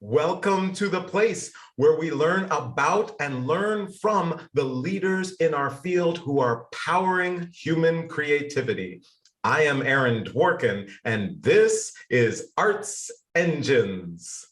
Welcome to the place where we learn about and learn from the leaders in our field who are powering human creativity. I am Aaron Dworkin, and this is Arts Engines.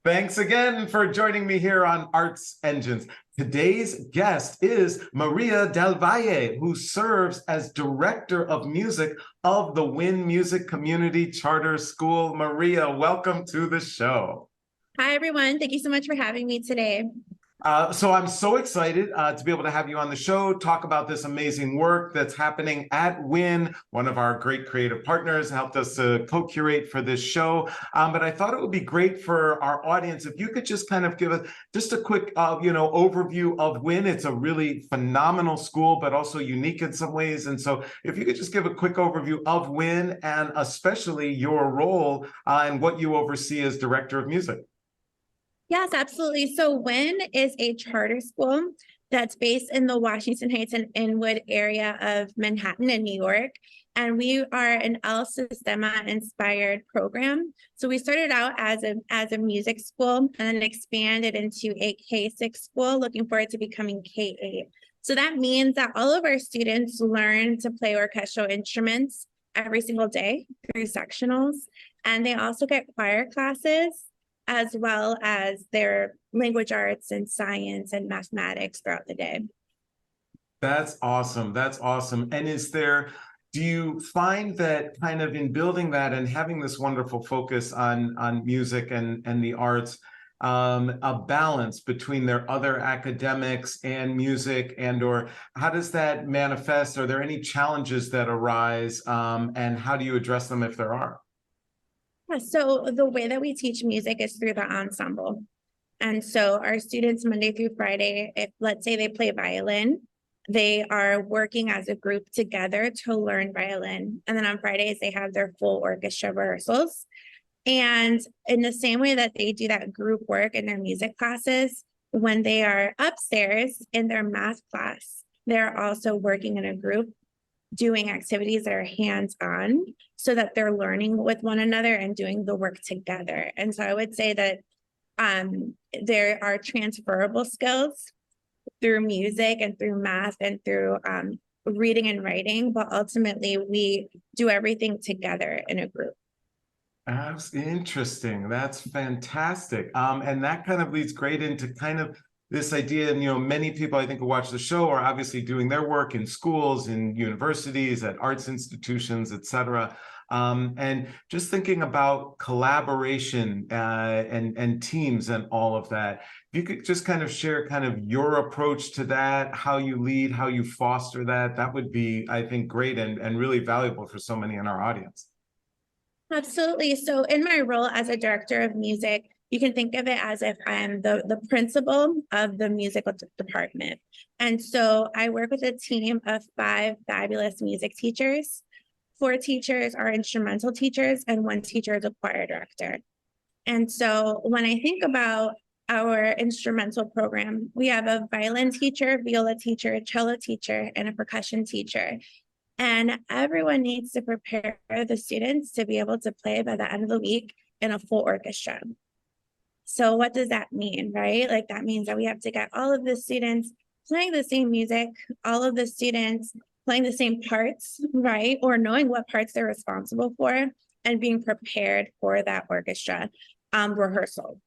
Thanks again for joining me here on Arts Engines. Today's guest is Maria Del Valle, who serves as Director of Music of the WHIN Music Community Charter School. Maria, welcome to the show. Hi, everyone. Thank you so much for having me today. So I'm so excited to be able to have you on the show, talk about this amazing work that's happening at WHIN. One of our great creative partners helped us to co-curate for this show. But I thought it would be great for our audience if you could just kind of give us just a quick, overview of WHIN. It's a really phenomenal school, but also unique in some ways. And so if you could just give a quick overview of WHIN and especially your role and what you oversee as Director of Music. Yes, absolutely. So WHIN is a charter school that's based in the Washington Heights and Inwood area of Manhattan in New York. And we are an El Sistema inspired program. So we started out as a music school and then expanded into a K-6 school, looking forward to becoming K-8. So that means that all of our students learn to play orchestral instruments every single day through sectionals. And they also get choir classes, as well as their language arts and science and mathematics throughout the day. That's awesome. That's awesome. And do you find that kind of in building that and having this wonderful focus on music and the arts, a balance between their other academics and music, or how does that manifest? Are there any challenges that arise, and how do you address them if there are? So the way that we teach music is through the ensemble. And so our students Monday through Friday, if let's say they play violin, they are working as a group together to learn violin. And then on Fridays, they have their full orchestra rehearsals. And in the same way that they do that group work in their music classes, when they are upstairs in their math class, they're also working in a group, doing activities that are hands-on so that they're learning with one another and doing the work together. And so I would say that there are transferable skills through music and through math and through reading and writing, but ultimately we do everything together in a group. That's interesting. That's fantastic. And that kind of leads great into kind of this idea, and many people I think who watch the show are obviously doing their work in schools, in universities, at arts institutions, et cetera. And just thinking about collaboration and teams and all of that. If you could just kind of share kind of your approach to that, how you lead, how you foster that, that would be, I think, great and really valuable for so many in our audience. Absolutely. So in my role as a director of music, you can think of it as if I'm the principal of the musical department. And so I work with a team of 5 fabulous music teachers. 4 teachers are instrumental teachers, and 1 teacher is a choir director. And so when I think about our instrumental program, we have a violin teacher, viola teacher, cello teacher, and a percussion teacher. And everyone needs to prepare the students to be able to play by the end of the week in a full orchestra. So what does that mean, right? Like that means that we have to get all of the students playing the same music, all of the students playing the same parts, right? Or knowing what parts they're responsible for and being prepared for that orchestra rehearsal.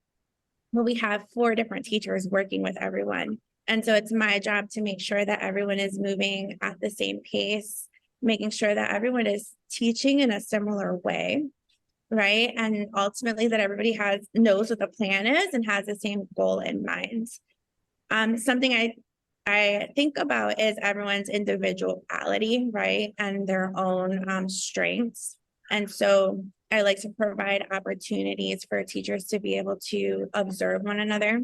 Well, we have 4 different teachers working with everyone. And so it's my job to make sure that everyone is moving at the same pace, making sure that everyone is teaching in a similar way, right? And ultimately that everybody knows what the plan is and has the same goal in mind. Something I think about is everyone's individuality, right? And their own strengths. And so I like to provide opportunities for teachers to be able to observe one another.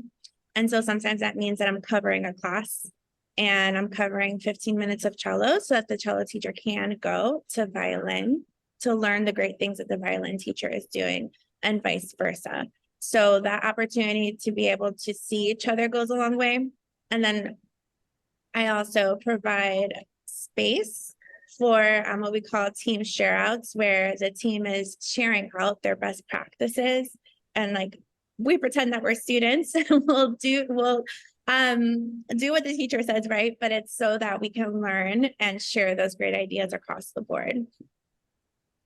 And so sometimes that means that I'm covering a class and I'm covering 15 minutes of cello so that the cello teacher can go to violin. to learn the great things that the violin teacher is doing, and vice versa. So that opportunity to be able to see each other goes a long way. And then I also provide space for what we call team share outs, where the team is sharing out their best practices. And like, we pretend that we're students and we'll do what the teacher says, right? But it's so that we can learn and share those great ideas across the board.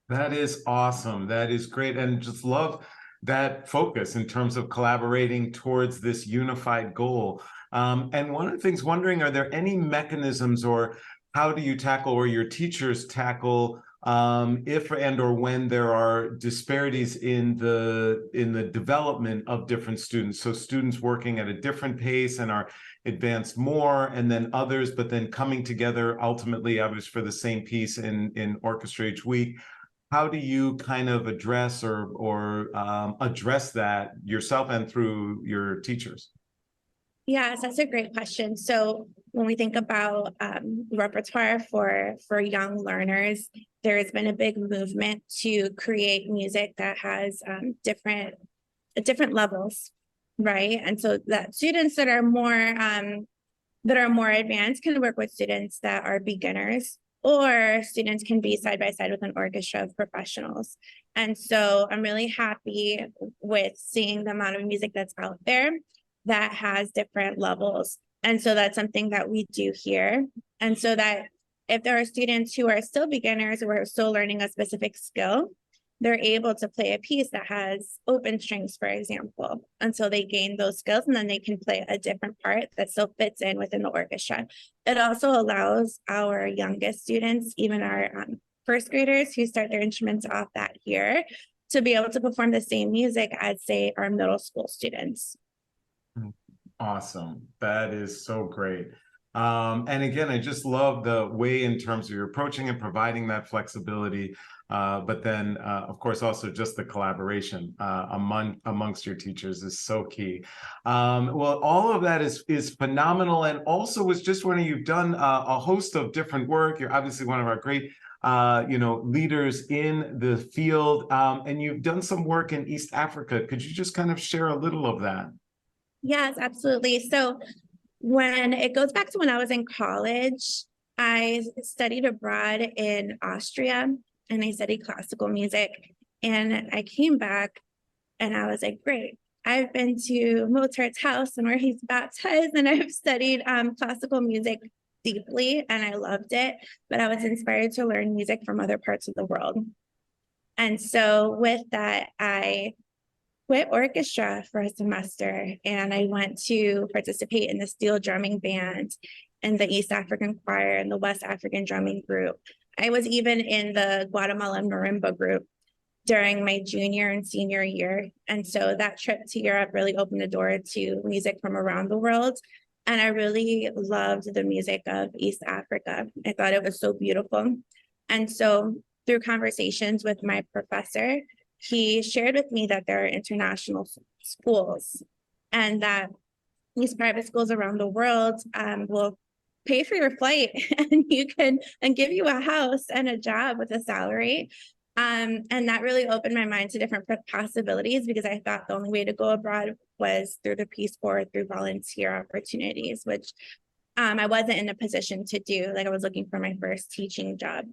That is awesome. That is great. And just love that focus in terms of collaborating towards this unified goal. And one of the things, wondering, are there any mechanisms, or how do you tackle, or your teachers tackle, if and or when there are disparities in the development of different students? So students working at a different pace and are advanced more, and then others, but then coming together ultimately, obviously, for the same piece in orchestra each week. How do you kind of address or address that yourself and through your teachers? Yes, that's a great question. So when we think about repertoire for young learners, there has been a big movement to create music that has different levels, right? And so that students that are more advanced can work with students that are beginners, or students can be side by side with an orchestra of professionals. And so I'm really happy with seeing the amount of music that's out there that has different levels. And so that's something that we do here. And so that if there are students who are still beginners or are still learning a specific skill, they're able to play a piece that has open strings, for example. And so they gain those skills, and then they can play a different part that still fits in within the orchestra. It also allows our youngest students, even our first graders who start their instruments off that year, to be able to perform the same music as, say, our middle school students. Awesome. That is so great. And again, I just love the way in terms of your approaching and providing that flexibility, but then, of course, also just the collaboration amongst your teachers is so key. Well, all of that is phenomenal, and also was just wondering, you've done a host of different work. You're obviously one of our great leaders in the field, and you've done some work in East Africa. Could you just kind of share a little of that? Yes, absolutely. So when it goes back to when I was in college, I studied abroad in Austria, and I studied classical music. And I came back and I was like, great, I've been to Mozart's house and where he's baptized, and I've studied classical music deeply, and I loved it. But I was inspired to learn music from other parts of the world. And so with that, I quit orchestra for a semester, and I went to participate in the steel drumming band and the East African choir and the West African drumming group. I was even in the Guatemalan marimba group during my junior and senior year. And so that trip to Europe really opened the door to music from around the world. And I really loved the music of East Africa. I thought it was so beautiful. And so through conversations with my professor, he shared with me that there are international schools, and that these private schools around the world will pay for your flight and give you a house and a job with a salary. And that really opened my mind to different possibilities, because I thought the only way to go abroad was through the Peace Corps, through volunteer opportunities, which I wasn't in a position to do. Like, I was looking for my first teaching job.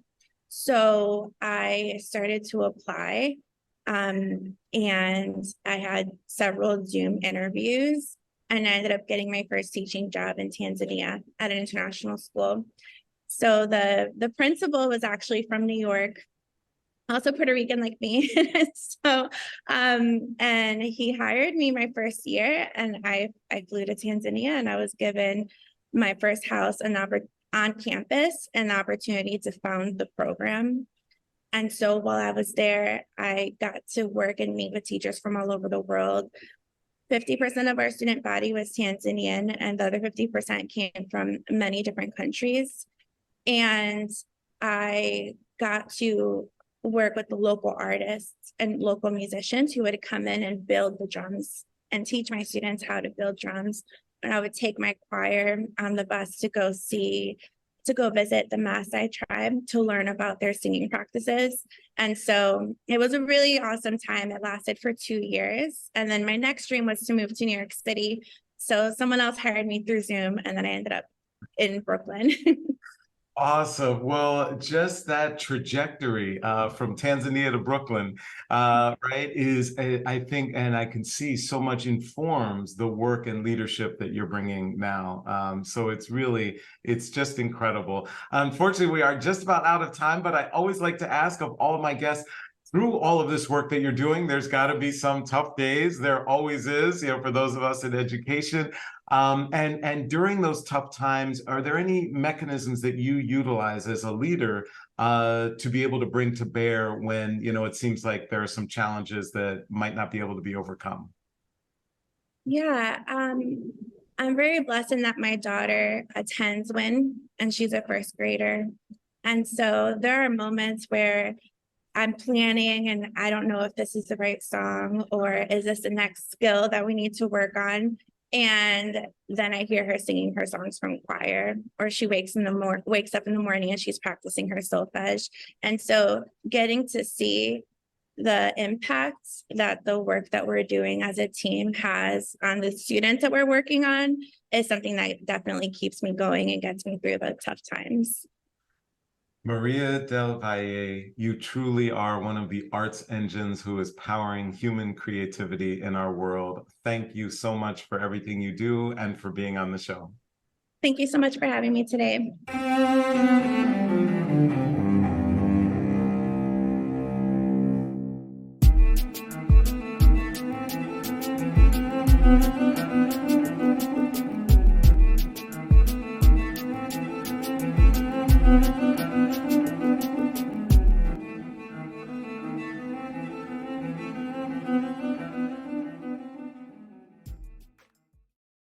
So I started to apply. And I had several Zoom interviews, and I ended up getting my first teaching job in Tanzania at an international school. So the principal was actually from New York, also Puerto Rican like me. So and he hired me my first year, and I flew to Tanzania, and I was given my first house on campus and the opportunity to found the program. And so while I was there, I got to work and meet with teachers from all over the world. 50% of our student body was Tanzanian, and the other 50% came from many different countries. And I got to work with the local artists and local musicians who would come in and build the drums and teach my students how to build drums. And I would take my choir on the bus to go see to go visit the Maasai tribe to learn about their singing practices. And so it was a really awesome time. It lasted for 2 years. And then my next dream was to move to New York City. So someone else hired me through Zoom, and then I ended up in Brooklyn. Awesome. Well, just that trajectory from Tanzania to Brooklyn, right, is I think, and I can see so much informs the work and leadership that you're bringing now. So it's just incredible. Unfortunately, we are just about out of time, but I always like to ask of all of my guests, through all of this work that you're doing, there's got to be some tough days. There always is, for those of us in education. And during those tough times, are there any mechanisms that you utilize as a leader to be able to bring to bear when, it seems like there are some challenges that might not be able to be overcome? Yeah, I'm very blessed in that my daughter attends WHIN, and she's a first grader. And so there are moments where I'm planning and I don't know if this is the right song, or is this the next skill that we need to work on? And then I hear her singing her songs from choir, or she wakes up in the morning and she's practicing her solfege. And so getting to see the impact that the work that we're doing as a team has on the students that we're working on is something that definitely keeps me going and gets me through the tough times. Maria del Valle, you truly are one of the arts engines who is powering human creativity in our world. Thank you so much for everything you do and for being on the show. Thank you so much for having me today.